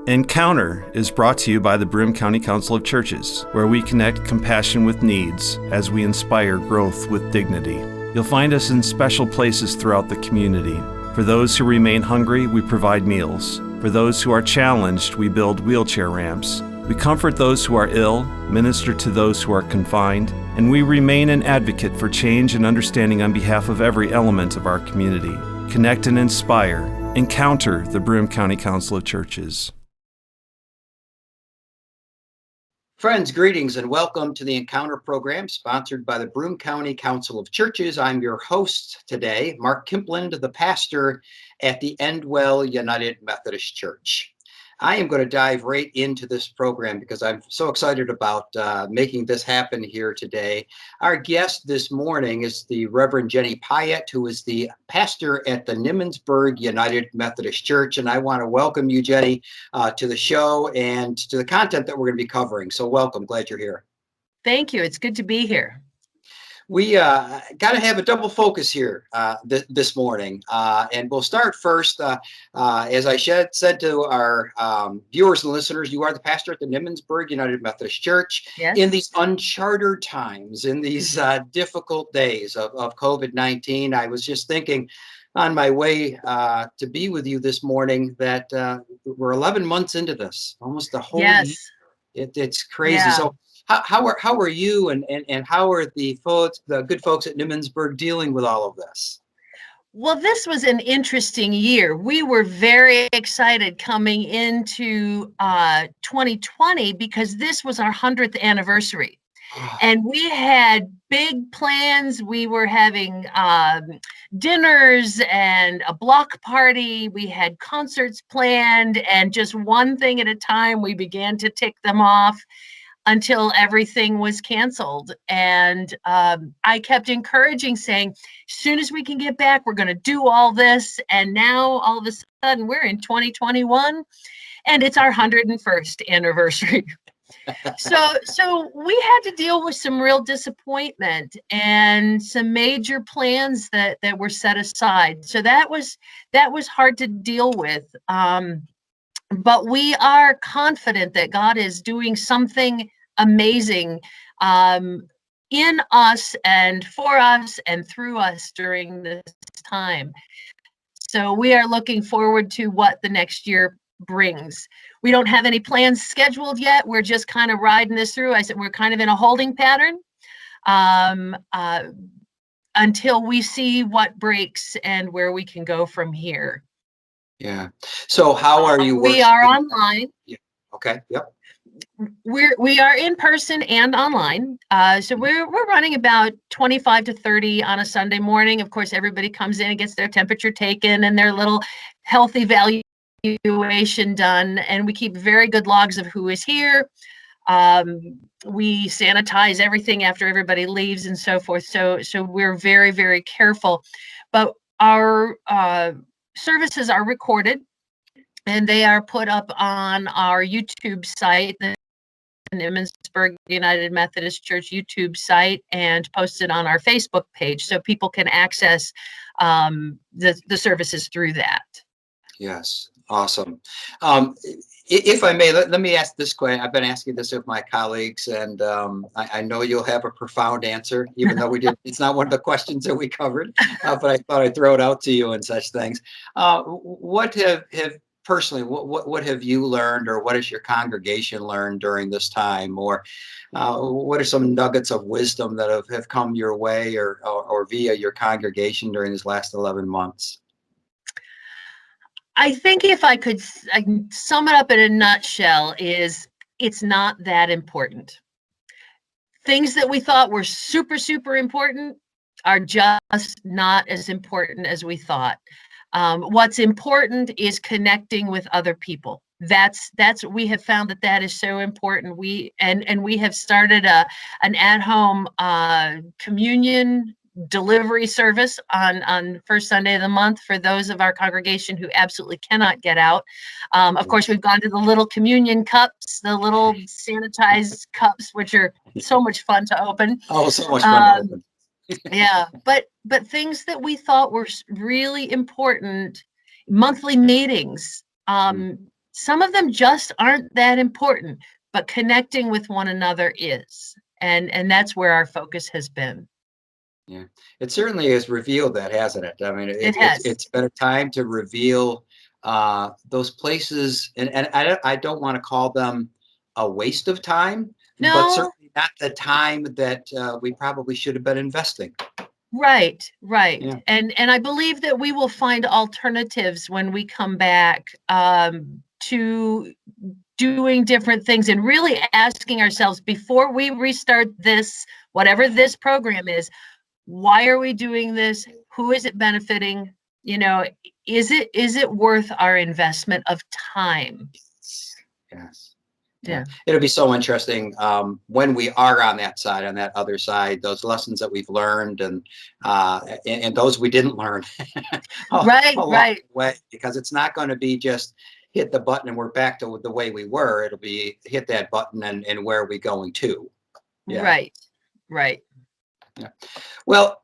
Encounter is brought to you by the Broome County Council of Churches, where we connect compassion with needs as we inspire growth with dignity. You'll find us in special places throughout the community. For those who remain hungry, we provide meals. For those who are challenged, we build wheelchair ramps. We comfort those who are ill, minister to those who are confined, and we remain an advocate for change and understanding on behalf of every element of our community. Connect and inspire. Encounter the Broome County Council of Churches. Friends, greetings and welcome to the Encounter program sponsored by the Broome County Council of Churches. I'm your host today, Mark Kimpland, the pastor at the Endwell United Methodist Church. I am going to dive right into this program because I'm so excited about making this happen here today. Our guest this morning is the Reverend Jenni Piatt, who is the pastor at the Nimmonsburg United Methodist Church. And I want to welcome you, Jenni, to the show and to the content that we're going to be covering. So welcome. Glad you're here. Thank you. It's good to be here. We got to have a double focus here this morning. And we'll start first, as I said to our viewers and listeners, you are the pastor at the Nimmonsburg United Methodist Church. Yes. In these uncharted times, in these difficult days of COVID-19. I was just thinking on my way to be with you this morning that we're 11 months into this, almost a whole year. It's crazy. Yeah. So how are you and how are the good folks at Nimmonsburg dealing with all of this? Well, this was an interesting year. We were very excited coming into 2020 because this was our 100th anniversary. And we had big plans. We were having dinners and a block party. We had concerts planned, and just one thing at a time, we began to tick them off until everything was canceled. And I kept encouraging, saying, as soon as we can get back, we're going to do all this. And now all of a sudden we're in 2021 and it's our 101st anniversary. So we had to deal with some real disappointment and some major plans that were set aside. So that was hard to deal with. But we are confident that God is doing something amazing in us and for us and through us during this time. So we are looking forward to what the next year brings. We don't have any plans scheduled yet. We're just kind of riding this through. I said we're kind of in a holding pattern until we see what breaks and where we can go from here. Yeah. So how are you working? We are online. Yeah. Okay. Yep. We are in person and online. So we're running about 25 to 30 on a Sunday morning. Of course, everybody comes in and gets their temperature taken and their little health evaluation done. And we keep very good logs of who is here. We sanitize everything after everybody leaves and so forth. So we're very, very careful. But our services are recorded and they are put up on our YouTube site, the Nimmonsburg United Methodist Church YouTube site, and posted on our Facebook page so people can access the services through that. Yes. Awesome. If I may, let me ask this question. I've been asking this of my colleagues, and I know you'll have a profound answer, even though we did. It's not one of the questions that we covered, but I thought I'd throw it out to you and such things. What have personally, what have you learned, or what has your congregation learned during this time, or what are some nuggets of wisdom that have come your way or via your congregation during these last 11 months? I think if I could sum it up in a nutshell, is it's not that important. Things that we thought were super, super important are just not as important as we thought. What's important is connecting with other people. That's we have found that is so important. We have started an at-home communion delivery service on first Sunday of the month for those of our congregation who absolutely cannot get out. Of course, we've gone to the little communion cups, the little sanitized cups, which are so much fun to open. Oh, so much fun to open. Yeah, but things that we thought were really important, monthly meetings, some of them just aren't that important, but connecting with one another is. And that's where our focus has been. Yeah, it certainly has revealed that, hasn't it? I mean, It has. it's been a time to reveal those places, and I don't want to call them a waste of time, but No, certainly not the time that we probably should have been investing. right, right. Yeah. And I believe that we will find alternatives when we come back to doing different things and really asking ourselves before we restart this, whatever this program is, why are we doing this? Who is it benefiting? You know, is it worth our investment of time? Yes. Yeah. Yeah. It'll be so interesting when we are on that other side, those lessons that we've learned and those we didn't learn Right, along right, the way, because it's not going to be just hit the button and we're back to the way we were. It'll be hit that button and where are we going to? Yeah. right, right. Yeah. Well,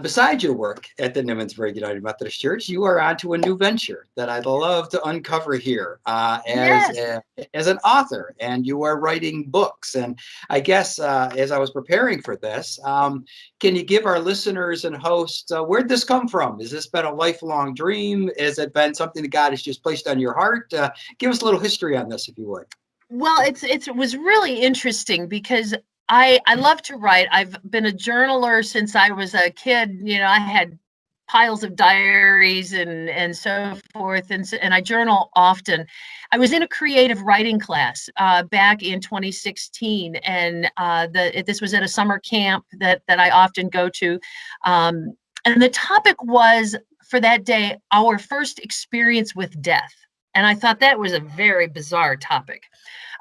besides your work at the Nimmonsburg United Methodist Church, you are on to a new venture that I'd love to uncover here Yes. as an author, and you are writing books. And I guess as I was preparing for this, can you give our listeners and hosts where'd this come from? Has this been a lifelong dream? Has it been something that God has just placed on your heart? Give us a little history on this, if you would. Well, it was really interesting because I love to write. I've been a journaler since I was a kid. You know, I had piles of diaries and so forth, and I journal often. I was in a creative writing class back in 2016, and this was at a summer camp that I often go to, and the topic was for that day our first experience with death. And I thought that was a very bizarre topic.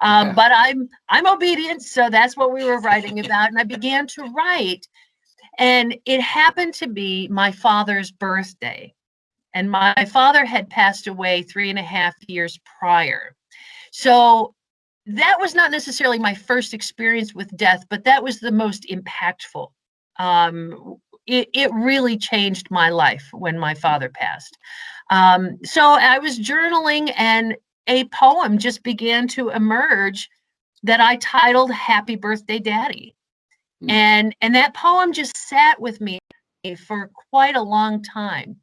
But I'm obedient, so that's what we were writing about. And I began to write, and it happened to be my father's birthday. And my father had passed away 3.5 years prior. So that was not necessarily my first experience with death, but that was the most impactful. It really changed my life when my father passed. So I was journaling, and a poem just began to emerge that I titled Happy Birthday Daddy. And that poem just sat with me for quite a long time.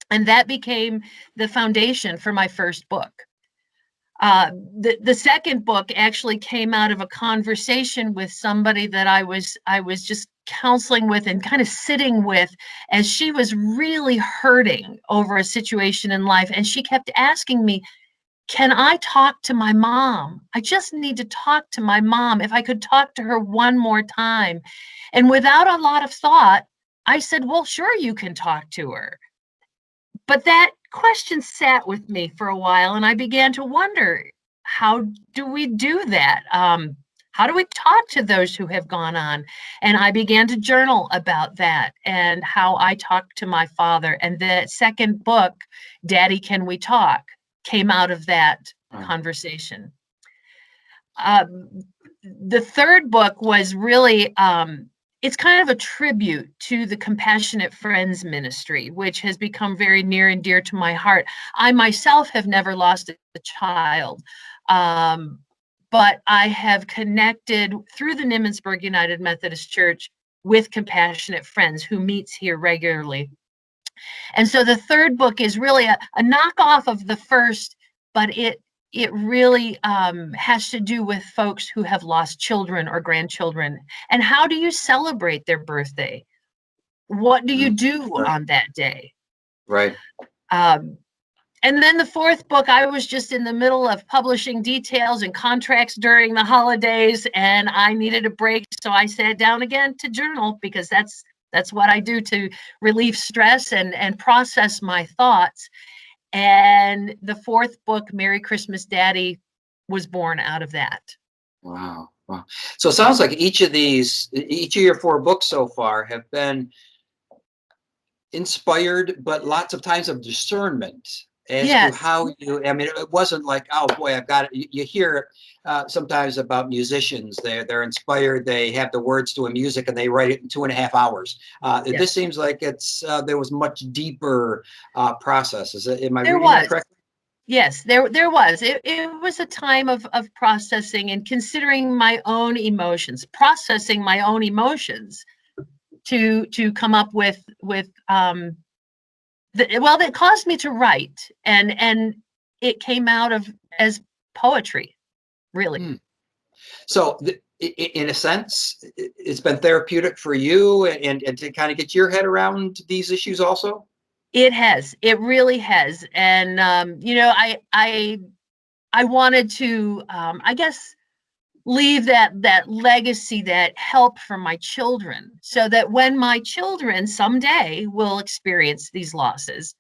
And that became the foundation for my first book. The second book actually came out of a conversation with somebody that I was just counseling with and kind of sitting with as she was really hurting over a situation in life. And she kept asking me, can I talk to my mom? I just need to talk to my mom. If I could talk to her one more time. And without a lot of thought, I said, well, sure, you can talk to her. But that question sat with me for a while, and I began to wonder, how do we do that? How do we talk to those who have gone on? And I began to journal about that and how I talked to my father. And the second book, Daddy, Can We Talk, came out of that conversation. The third book was really, it's kind of a tribute to the Compassionate Friends ministry, which has become very near and dear to my heart. I myself have never lost a child, but I have connected through the Nimmonsburg United Methodist Church with Compassionate Friends who meets here regularly. And so the third book is really a knockoff of the first, but it really has to do with folks who have lost children or grandchildren. And how do you celebrate their birthday? What do you do on that day? Right. And then the fourth book, I was just in the middle of publishing details and contracts during the holidays, and I needed a break. So I sat down again to journal, because that's what I do to relieve stress and process my thoughts. And the fourth book, Merry Christmas, Daddy, was born out of that. Wow. Wow. So it sounds like each of your 4 books so far have been inspired, but lots of times of discernment as to how you, I mean, it wasn't like, oh boy, I've got it. You hear sometimes about musicians, they're inspired, they have the words to a music and they write it in 2.5 hours. This seems like there was much deeper process. Am I reading that correctly? Yes, there was. It was a time of processing and considering my own emotions, processing my own emotions to come up with that caused me to write, and it came out of as poetry, really. So in a sense, it's been therapeutic for you and to kind of get your head around these issues also? It has. It really has. And I wanted to I guess leave that legacy, that help for my children, so that when my children someday will experience these losses,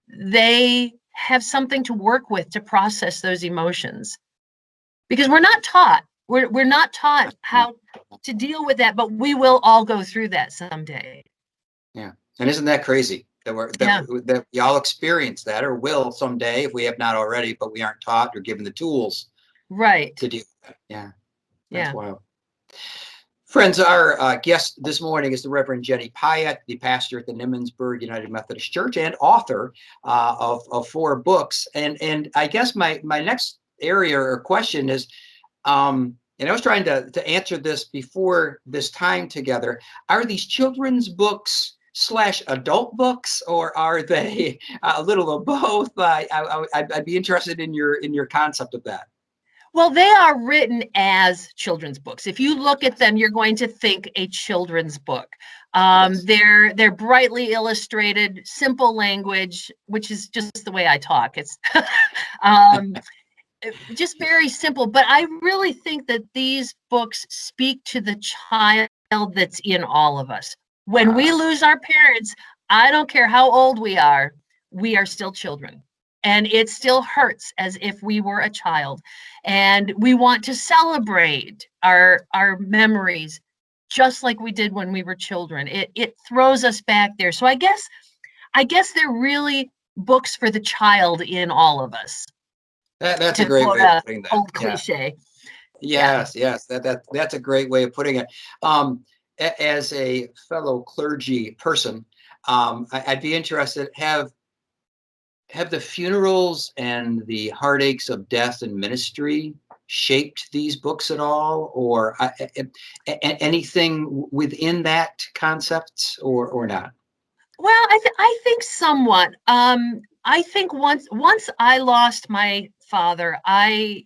they have something to work with to process those emotions. Because we're not taught how to deal with that, but we will all go through that someday. Yeah. And isn't that crazy that that we all experience that or will someday if we have not already, but we aren't taught or given the tools Right. to deal with that. Yeah. That's Yeah. wild. Friends, our guest this morning is the Reverend Jenni Piatt, the pastor at the Nimmonsburg United Methodist Church and author of 4 books. And I guess my next area or question is, and I was trying to answer this before this time together. Are these children's books / adult books, or are they a little of both? I'd be interested in your concept of that. Well, they are written as children's books. If you look at them, you're going to think a children's book. Yes. They're brightly illustrated, simple language, which is just the way I talk. It's just very simple. But I really think that these books speak to the child that's in all of us. When we lose our parents, I don't care how old we are still children. And it still hurts as if we were a child. And we want to celebrate our memories just like we did when we were children. It throws us back there. So I guess they're really books for the child in all of us. That's a To great quote way of a putting that. old Yeah. cliche. Yeah. Yes. That's a great way of putting it. As a fellow clergy person, I'd be interested, have the funerals and the heartaches of death and ministry shaped these books at all, or anything within that concept, or not? Well, I think somewhat. I think once I lost my father, I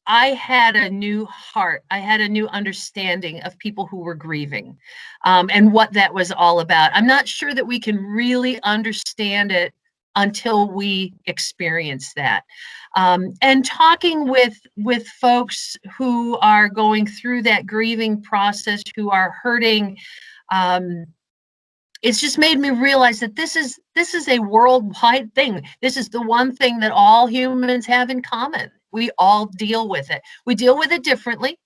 had a new heart. I had a new understanding of people who were grieving, and what that was all about. I'm not sure that we can really understand it until we experience that. And talking with folks who are going through that grieving process, who are hurting, it's just made me realize that this is a worldwide thing. This is the one thing that all humans have in common. We all deal with it. We deal with it differently.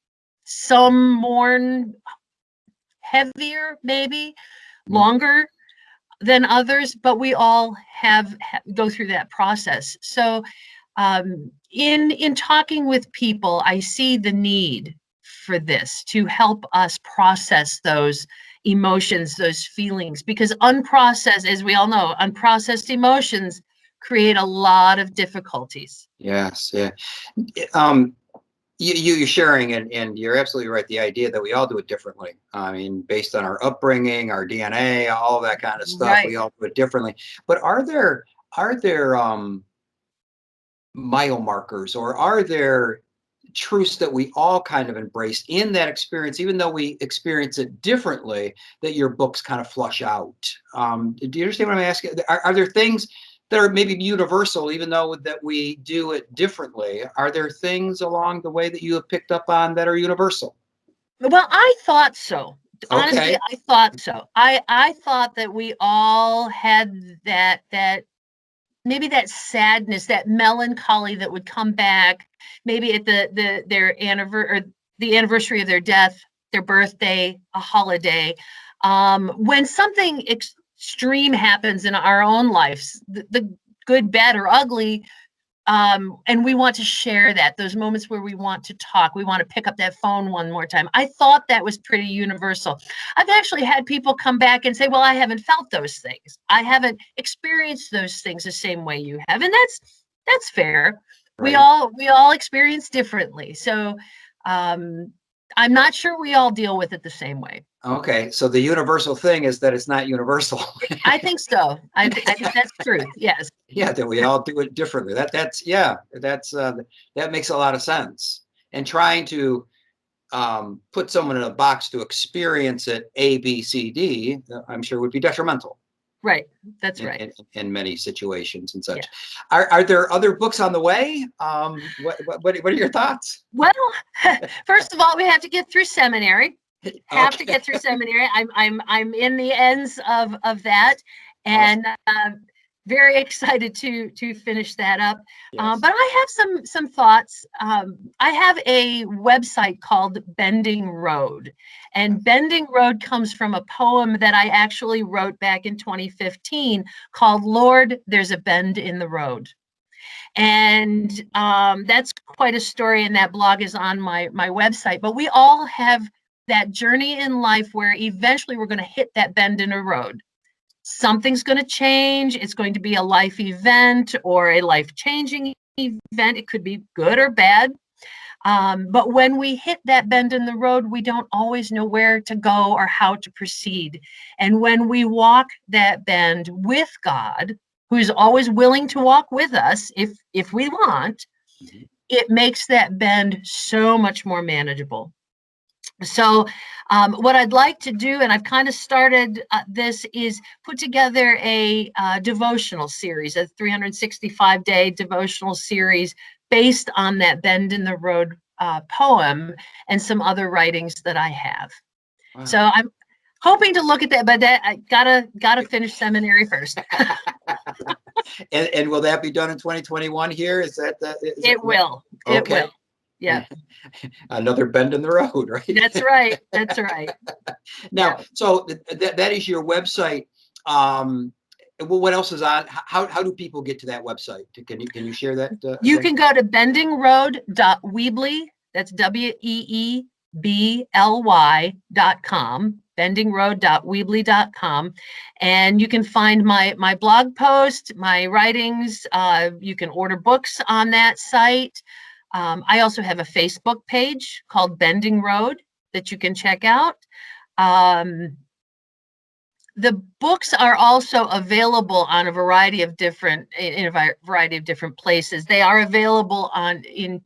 Some mourn heavier, maybe longer than others, but we all go through that process. So, in talking with people, I see the need for this to help us process those emotions, those feelings, because unprocessed, as we all know, unprocessed emotions create a lot of difficulties. Yes, yeah. You're sharing, and you're absolutely right. The idea that we all do it differently. I mean, based on our upbringing, our DNA, all that kind of stuff, we Right. all do it differently. But are there mile markers, or are there truths that we all kind of embrace in that experience, even though we experience it differently, that your books kind of flush out? Do you understand what I'm asking? Are there things that are maybe universal, even though that we do it differently? Are there things along the way that you have picked up on that are universal? Well, I thought so. Honestly, Okay. I thought so. I thought that we all had that maybe that sadness, that melancholy that would come back, maybe at their anniversary, or the anniversary of their death, their birthday, a holiday, when something extreme happens in our own lives, the good, bad, or ugly. And we want to share those moments where we want to talk, we want to pick up that phone one more time. I thought that was pretty universal. I've actually had people come back and say, well, I haven't felt those things, I haven't experienced those things the same way you have. And That's fair. Right. We all experience differently. So I'm not sure we all deal with it the same way. Okay, so the universal thing is that it's not universal. I think so. I think that's true. Yes. Yeah, that we all do it differently. That's that makes a lot of sense. And trying to put someone in a box to experience it A, B, C, D, I'm sure would be detrimental. Right. That's right. In many situations and such. Yeah. Are there other books on the way? What are your thoughts? Well, first of all, we have to get through seminary. Have to Okay. get through seminary. I'm in the ends of that, and very excited to finish that up. Yes. But I have some thoughts. I have a website called Bending Road, and Bending Road comes from a poem that I actually wrote back in 2015 called "Lord, There's a Bend in the Road." And that's quite a story, and that blog is on my website. But we all have that journey in life where eventually we're going to hit that bend in a road. Something's going to change. It's going to be a life event or a life-changing event. It could be good or bad. But when we hit that bend in the road, we don't always know where to go or how to proceed. And when we walk that bend with God, who's always willing to walk with us if we want, Mhm. it makes that bend so much more manageable. So what I'd like to do, and I've kind of started this, is put together a devotional series, a 365-day devotional series based on that Bend in the Road poem and some other writings that I have. Wow. So I'm hoping to look at that, but that I gotta finish seminary first. And will that be done in 2021 here? It will. It Okay. will. Yeah, Another bend in the road, right? that's right. That's right. Now, Yeah. so that is your website. Well, what else is on? How do people get to that website? Can you share that? You again? can go to bendingroad.weebly, that's weebly.com, bendingroad.weebly.com. And you can find my blog post, my writings. You can order books on that site. I also have a Facebook page called Bending Road that you can check out. The books are also available on a variety of different places. They are available in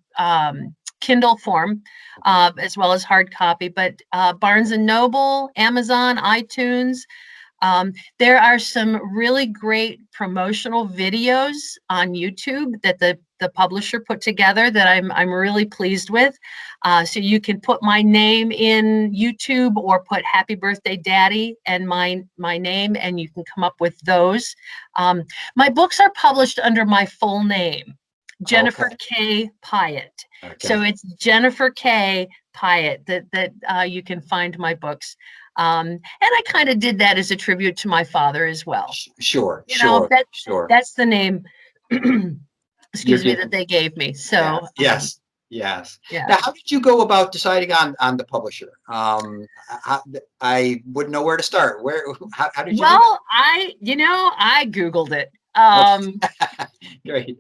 Kindle form, as well as hard copy, but Barnes and Noble, Amazon, iTunes. There are some really great promotional videos on YouTube that the publisher put together that I'm really pleased with. So you can put my name in YouTube or put Happy Birthday Daddy and my name, and you can come up with those. My books are published under my full name, Jennifer K. Piatt. Okay. So it's Jennifer K. Piatt that you can find my books. And I kind of did that as a tribute to my father as well. Sure. That's the name, excuse me, You're that they gave me. So yes. yeah. Now, how did you go about deciding on the publisher? I wouldn't know where to start. How did you do that? I Googled it. Great.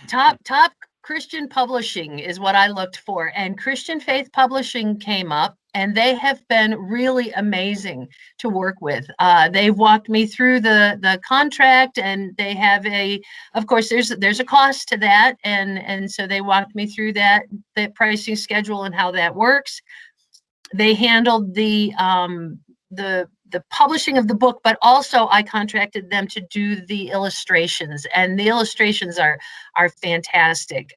Top Christian publishing is what I looked for, and Christian Faith Publishing came up, and they have been really amazing to work with. They've walked me through the contract, and they have of course there's a cost to that, and so they walked me through the pricing schedule and how that works. They handled the publishing of the book, but also I contracted them to do the illustrations, and the illustrations are fantastic.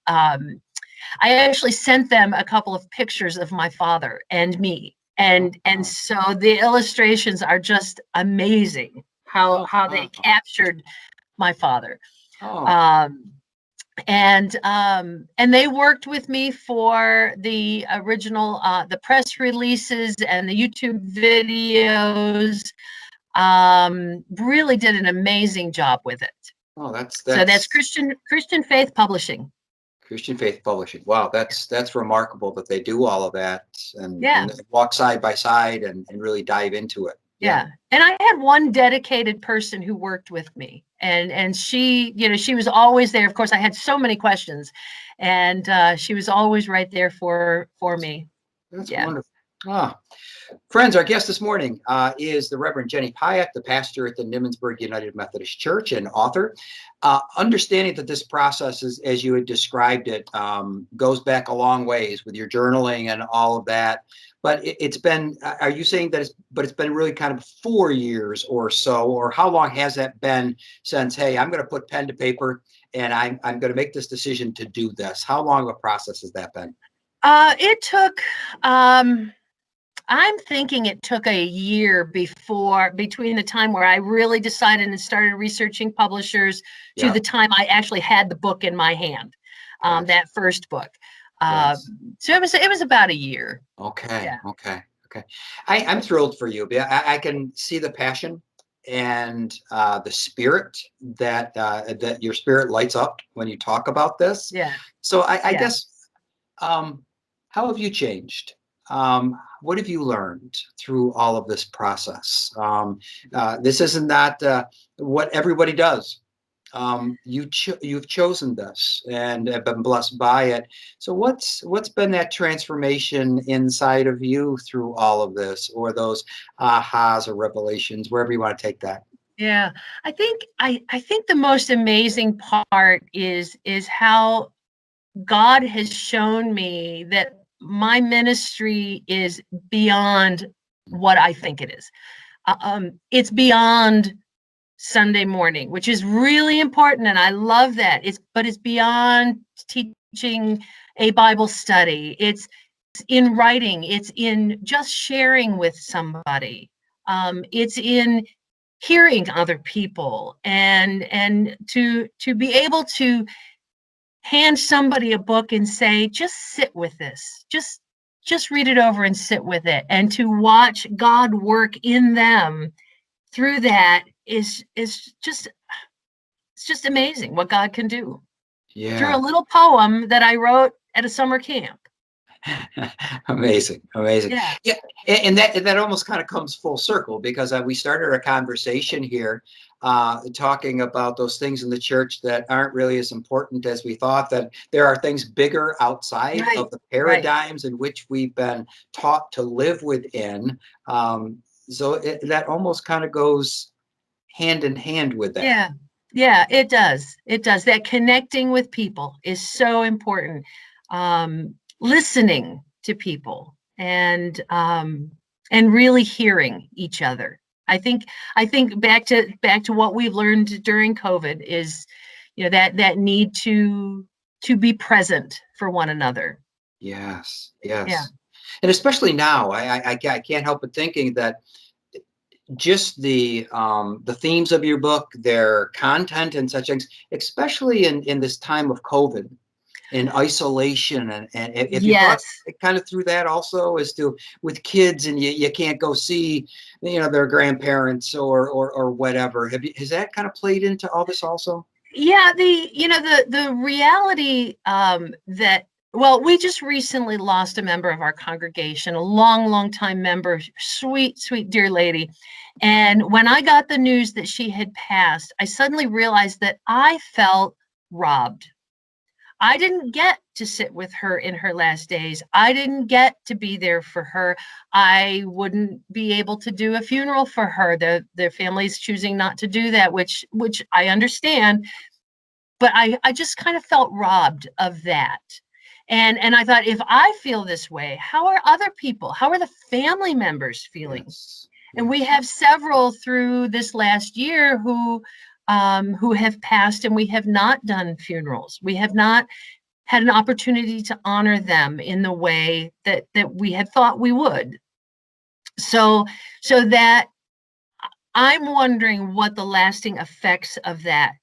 I actually sent them a couple of pictures of my father and me, and so the illustrations are just amazing. How they captured my father. And they worked with me for the original, the press releases and the YouTube videos. Really did an amazing job with it. Oh, that's So that's Christian Faith Publishing. Christian Faith Publishing. Wow, that's remarkable that they do all of that and Yeah. walk side by side and really dive into it. Yeah. And I had one dedicated person who worked with me, and she, she was always there. Of course, I had so many questions, and she was always right there for me. That's wonderful. Ah. Friends, our guest this morning is the Reverend Jenni Piatt, the pastor at the Nimmonsburg United Methodist Church and author. Understanding that this process, is, as you had described it, goes back a long ways with your journaling and all of that. But it's been, are you saying that it's been really kind of 4 years or so, or how long has that been since, hey, I'm going to put pen to paper and I'm going to make this decision to do this? How long of a process has that been? It took, I'm thinking it took a year between the time where I really decided and started researching publishers to the time I actually had the book in my hand, that first book. So it was about a year. Okay. Yeah. Okay. I'm thrilled for you. I can see the passion and the spirit that your spirit lights up when you talk about this. Yeah. So I guess, how have you changed? What have you learned through all of this process? This isn't that what everybody does. You've chosen this and have been blessed by it. So what's been that transformation inside of you through all of this, or those ahas or revelations, wherever you want to take that? Yeah, I think the most amazing part is how God has shown me that my ministry is beyond what I think it is. It's beyond Sunday morning, which is really important, and I love that. But it's beyond teaching a Bible study. It's in writing. It's in just sharing with somebody. It's in hearing other people, and to be able to hand somebody a book and say, just sit with this, just read it over and sit with it, and to watch God work in them through that is just, it's just amazing what God can do through a little poem that I wrote at a summer camp. Amazing. Yeah. And that almost kind of comes full circle, because we started our conversation here talking about those things in the church that aren't really as important as we thought, that there are things bigger outside of the paradigms in which we've been taught to live within. So that almost kind of goes hand in hand with that. Yeah, it does. That connecting with people is so important. Listening to people and really hearing each other. I think back to what we've learned during COVID is, that need to be present for one another. Yes. Yeah. And especially now, I can't help but thinking that just the themes of your book, their content and such things, especially in this time of COVID, in isolation, and if you thought kind of through that also, as to with kids, and you can't go see their grandparents or whatever, has that kind of played into all this also? Yeah, the reality that, well, we just recently lost a member of our congregation, a long time member, sweet dear lady. And when I got the news that she had passed, I suddenly realized that I felt robbed. I didn't get to sit with her in her last days. I didn't get to be there for her. I wouldn't be able to do a funeral for her. The family's choosing not to do that, which I understand. But I just kind of felt robbed of that. And I thought, if I feel this way, how are other people? How are the family members feeling? Yes. And we have several through this last year who have passed, and we have not done funerals. We have not had an opportunity to honor them in the way that we had thought we would. So that I'm wondering what the lasting effects of that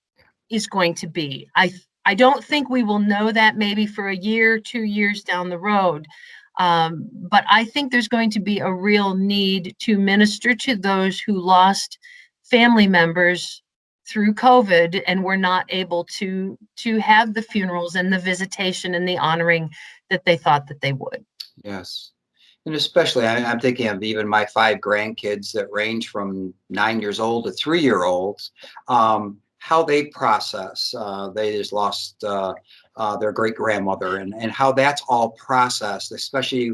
is going to be. I don't think we will know that maybe for a year, 2 years down the road. But I think there's going to be a real need to minister to those who lost family members through COVID and were not able to have the funerals and the visitation and the honoring that they thought that they would. Yes. And especially, I'm thinking of even my 5 grandkids that range from 9 years old to 3-year-olds, how they process. They just lost their great grandmother, and how that's all processed, especially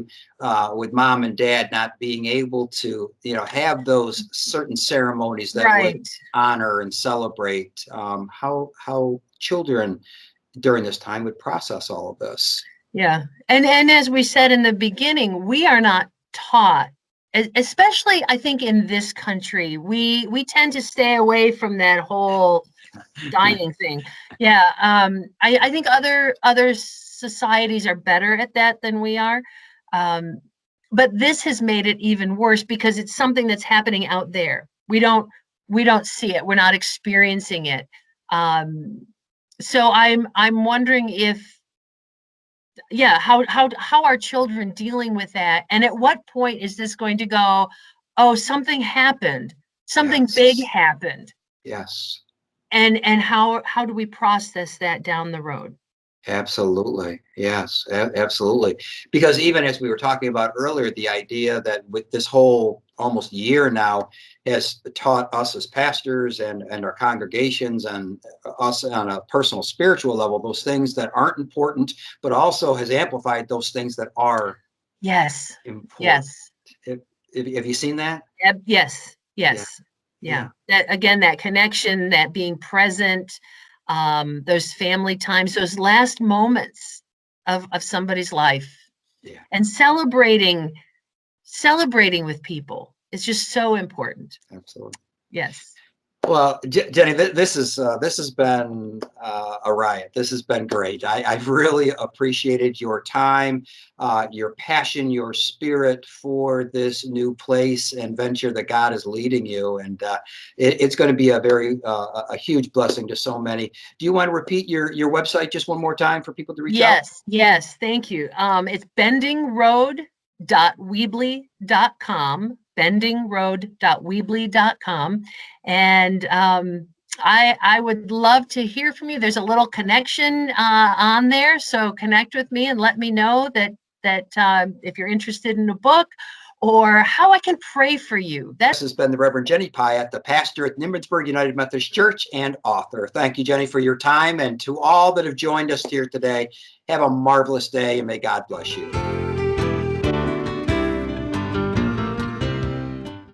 with mom and dad not being able to, have those certain ceremonies that would Right. honor and celebrate. How children during this time would process all of this. Yeah. And as we said in the beginning, we are not taught, especially I think in this country, we tend to stay away from that whole dying thing. Yeah. I think other societies are better at that than we are. But this has made it even worse because it's something that's happening out there. We don't see it. We're not experiencing it. So I'm wondering if, yeah, how are children dealing with that, and at what point is this going to go, oh, something happened, something big Yes. happened, Yes. and how do we process that down the road? Absolutely. Yes, absolutely. Because even as we were talking about earlier, the idea that with this whole almost year now has taught us as pastors and our congregations and us on a personal spiritual level, those things that aren't important, but also has amplified those things that are Yes. important. Yes. Have, have you seen that? Yes. Yeah. Yes. Yeah. Yeah. That again, that connection, that being present, those family times, those last moments of somebody's life, Yeah. and celebrating with people is just so important. Absolutely. Yes. Well, Jenny, this has been a riot. This has been great. I've really appreciated your time, your passion, your spirit for this new place and venture that God is leading you, and it's going to be a very a huge blessing to so many. Do you want to repeat your website just one more time for people to reach out? Yes, thank you. It's bendingroad.weebly.com, bendingroad.weebly.com. And I would love to hear from you. There's a little connection on there, so connect with me and let me know that if you're interested in a book or how I can pray for you. This has been the Reverend Jenni Piatt, the pastor at Nimmonsburg United Methodist Church and author. Thank you, Jenny, for your time. And to all that have joined us here today, have a marvelous day and may God bless you.